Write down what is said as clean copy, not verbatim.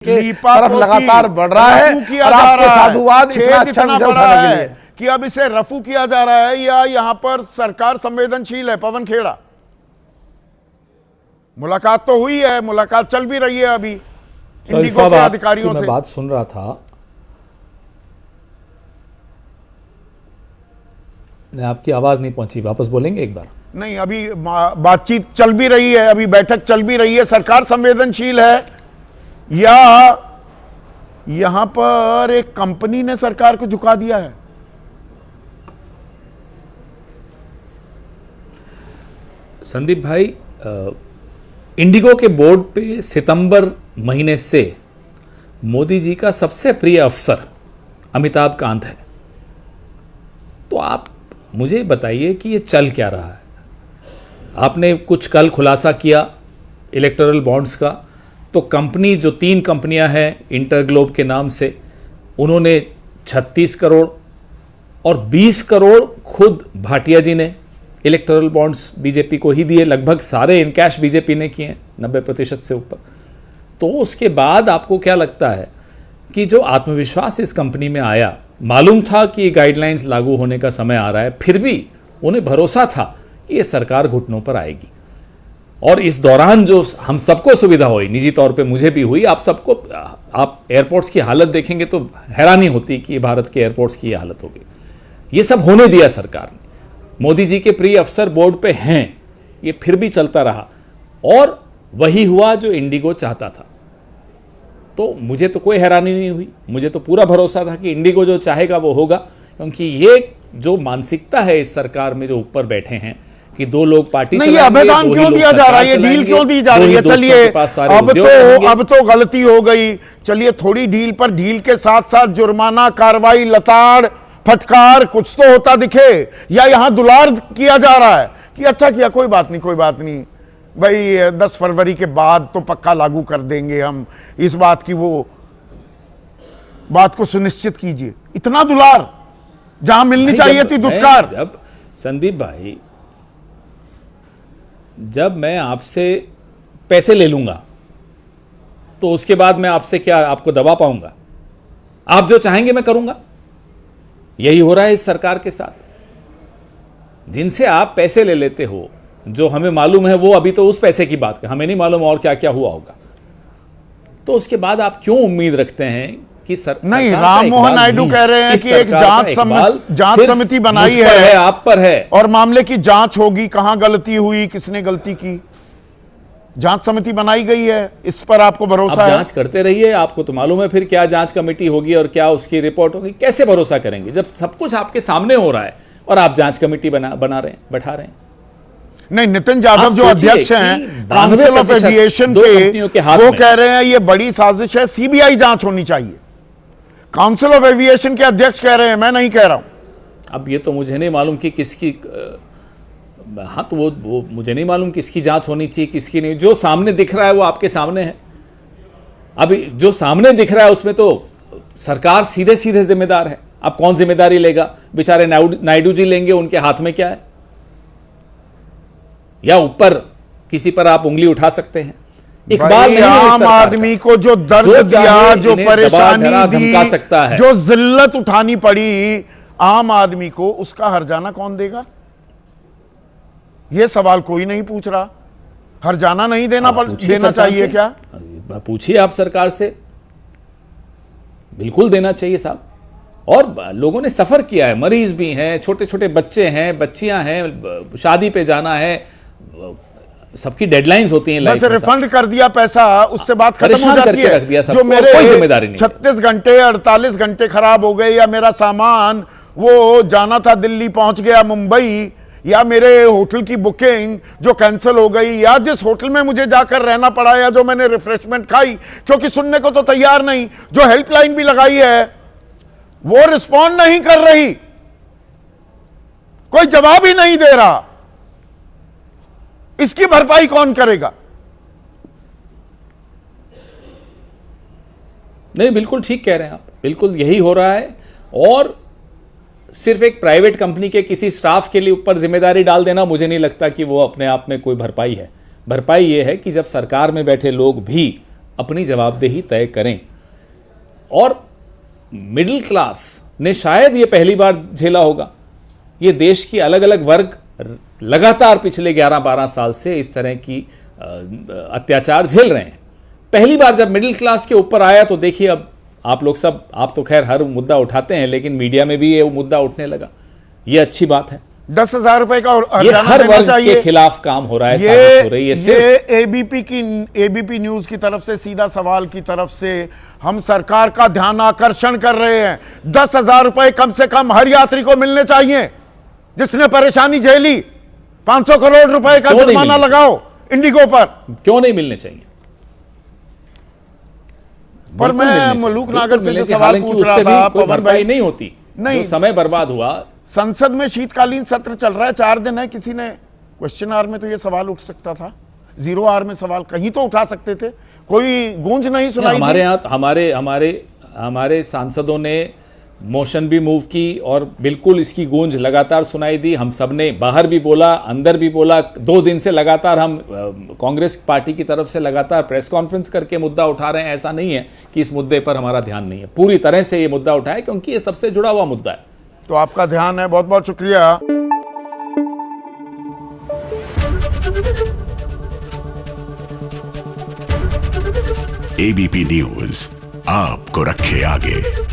तरफ लगातार बढ़ रहा है और आपको साधुवाद इतना अच्छा विषय उठाने के लिए कि अब इसे रफू किया जा रहा है या यहां पर सरकार संवेदनशील है। पवन खेड़ा, मुलाकात तो हुई है, मुलाकात चल भी रही है अभी इंडिगो के अधिकारियों से। मैं बात सुन रहा था, आपकी आवाज नहीं पहुंची, वापस बोलेंगे एक बार? नहीं, अभी बातचीत चल भी रही है, अभी बैठक चल भी रही है। सरकार संवेदनशील है या यहां पर एक कंपनी ने सरकार को झुका दिया है? संदीप भाई, इंडिगो के बोर्ड पे सितंबर महीने से मोदी जी का सबसे प्रिय अफसर अमिताभ कांत है। तो आप मुझे बताइए कि ये चल क्या रहा है। आपने कुछ कल खुलासा किया इलेक्टोरल बॉन्ड्स का, तो कंपनी जो 3 कंपनियां हैं इंटरग्लोब के नाम से, उन्होंने 36 करोड़ और 20 करोड़ खुद भाटिया जी ने इलेक्टोरल बॉन्ड्स बीजेपी को ही दिए। लगभग सारे इन कैश बीजेपी ने किए, 90% से ऊपर। तो उसके बाद आपको क्या लगता है कि जो आत्मविश्वास इस कंपनी में आया, मालूम था कि ये गाइडलाइंस लागू होने का समय आ रहा है, फिर भी उन्हें भरोसा था कि ये सरकार घुटनों पर आएगी। और इस दौरान जो हम सबको सुविधा हुई, निजी तौर पे मुझे भी हुई, आप सबको, आप एयरपोर्ट्स की हालत देखेंगे तो हैरानी होती कि भारत के एयरपोर्ट्स की ये हालत हो गई। ये सब होने दिया सरकार ने। मोदी जी के प्रिय अफसर बोर्ड पे हैं, ये फिर भी चलता रहा और वही हुआ जो इंडिगो चाहता था। तो मुझे तो कोई हैरानी नहीं हुई, मुझे तो पूरा भरोसा था कि इंडिगो जो चाहेगा वो होगा, क्योंकि ये जो मानसिकता है इस सरकार में जो ऊपर बैठे हैं कि 2 लोग पार्टी नहीं, ये आवेदन क्यों दिया जा रहा है, ये डील क्यों दी जा रही है? चलिए अब तो गलती हो गई, चलिए थोड़ी डील पर डील के साथ साथ जुर्माना, कार्रवाई, लताड़ फटकार कुछ तो होता दिखे, या यहां दुलार किया जा रहा है कि अच्छा किया, कोई बात नहीं, कोई बात नहीं भाई, 10 फरवरी के बाद तो पक्का लागू कर देंगे हम, इस बात की वो बात को सुनिश्चित कीजिए। इतना दुलार जहां मिलनी चाहिए थी दुत्कार। जब संदीप भाई, जब मैं आपसे पैसे ले लूंगा तो उसके बाद मैं आपसे क्या आपको दबा पाऊंगा? आप जो चाहेंगे मैं करूंगा। यही हो रहा है इस सरकार के साथ। जिनसे आप पैसे ले लेते हो, जो हमें मालूम है वो अभी तो उस पैसे की बात कर, हमें नहीं मालूम और क्या क्या हुआ होगा, तो उसके बाद आप क्यों उम्मीद रखते हैं कि नहीं, राम मोहन नायडू कह रहे हैं कि एक जांच समिति बनाई है, आप पर है, और मामले की जांच होगी, कहां गलती हुई, किसने गलती की, जांच समिति बनाई गई है, इस पर आपको भरोसा है? जांच करते रहिए, आपको तो मालूम है फिर क्या जांच कमेटी होगी और क्या उसकी रिपोर्ट होगी। कैसे भरोसा करेंगे जब सब कुछ आपके सामने हो रहा है और आप जांच कमेटी बना रहे हैं, बैठा रहे हैं? नहीं, नितिन यादव जो अध्यक्ष हैं काउंसिल ऑफ एविएशन के, वो कह रहे हैं ये बड़ी साजिश है, सीबीआई जांच होनी चाहिए। काउंसिल ऑफ एविएशन के अध्यक्ष कह रहे हैं, मैं नहीं कह रहा हूं। अब ये तो मुझे नहीं मालूम कि किसकी, हाँ तो वो मुझे नहीं मालूम किसकी जांच होनी चाहिए, किसकी नहीं। जो सामने दिख रहा है वो आपके सामने है। अभी जो सामने दिख रहा है उसमें तो सरकार सीधे सीधे जिम्मेदार है। अब कौन जिम्मेदारी लेगा? बेचारे नायडू जी लेंगे, उनके हाथ में क्या है? या ऊपर किसी पर आप उंगली उठा सकते हैं? इकबाल नहीं, आम आदमी को जो दर्द दिया, जो परेशानी दी, सकता है, जो जिल्लत उठानी पड़ी आम आदमी को, उसका हर्जाना कौन देगा? यह सवाल कोई नहीं पूछ रहा। हर्जाना नहीं देना चाहिए क्या? पूछिए आप सरकार से, बिल्कुल देना चाहिए साहब। और लोगों ने सफर किया है, मरीज भी हैं, छोटे छोटे बच्चे हैं, बच्चियां हैं, शादी पे जाना है, सबकी डेडलाइंस होती हैं। बस रिफंड कर दिया पैसा, उससे बात खत्म हो जाती है। जो मेरे कोई जिम्मेदारी नहीं, 36 घंटे 48 घंटे खराब हो गए, या मेरा सामान वो जाना था दिल्ली पहुंच गया मुंबई, या मेरे होटल की बुकिंग जो कैंसिल हो गई, या जिस होटल में मुझे जाकर रहना पड़ा, या जो मैंने रिफ्रेशमेंट खाई, क्योंकि सुनने को तो तैयार नहीं, जो हेल्पलाइन भी लगाई है वो रिस्पॉन्ड नहीं कर रही, कोई जवाब ही नहीं दे रहा, इसकी भरपाई कौन करेगा? नहीं, बिल्कुल ठीक कह रहे हैं आप, बिल्कुल यही हो रहा है। और सिर्फ एक प्राइवेट कंपनी के किसी स्टाफ के लिए ऊपर जिम्मेदारी डाल देना, मुझे नहीं लगता कि वो अपने आप में कोई भरपाई है। भरपाई ये है कि जब सरकार में बैठे लोग भी अपनी जवाबदेही तय करें। और मिडिल क्लास ने शायद ये पहली बार झेला होगा। ये देश की अलग अलग वर्ग लगातार पिछले 11-12 साल से इस तरह की अत्याचार झेल रहे हैं। पहली बार जब मिडिल क्लास के ऊपर आया तो देखिए, अब आप लोग सब, आप तो खैर हर मुद्दा उठाते हैं, लेकिन मीडिया में भी ये मुद्दा उठने लगा। ये अच्छी बात है। 10,000 रुपए का ये हर वर्ग के खिलाफ काम हो रहा है, साबित हो रही है। ये एबीपी न्यूज की तरफ से सीधा सवाल की तरफ से हम सरकार का ध्यान आकर्षण कर रहे हैं। 10,000 रुपए कम से कम हर यात्री को मिलने चाहिए जिसने परेशानी झेली। 500 करोड़ रुपए का जुर्माना लगाओ इंडिगो पर। क्यों नहीं मिलने चाहिए? पर मैं मलूक नागर से जो सवाल पूछ रहा था, पवन भाई, नहीं होती, नहीं, समय बर्बाद हुआ। संसद में शीतकालीन सत्र चल रहा है, 4 दिन है। किसी ने क्वेश्चन आवर में तो ये सवाल उठ सकता था, 0 आवर में सवाल कहीं तो उठा सकते थे। कोई गूंज नहीं सुनाई। हमारे यहाँ हमारे सांसदों ने मोशन भी मूव की और बिल्कुल इसकी गूंज लगातार सुनाई दी। हम सब ने बाहर भी बोला, अंदर भी बोला। 2 दिन से लगातार हम कांग्रेस पार्टी की तरफ से लगातार प्रेस कॉन्फ्रेंस करके मुद्दा उठा रहे हैं। ऐसा नहीं है कि इस मुद्दे पर हमारा ध्यान नहीं है, पूरी तरह से ये मुद्दा उठाया क्योंकि ये सबसे जुड़ा हुआ मुद्दा है। तो आपका ध्यान है, बहुत बहुत शुक्रिया। एबीपी न्यूज आपको रखे आगे।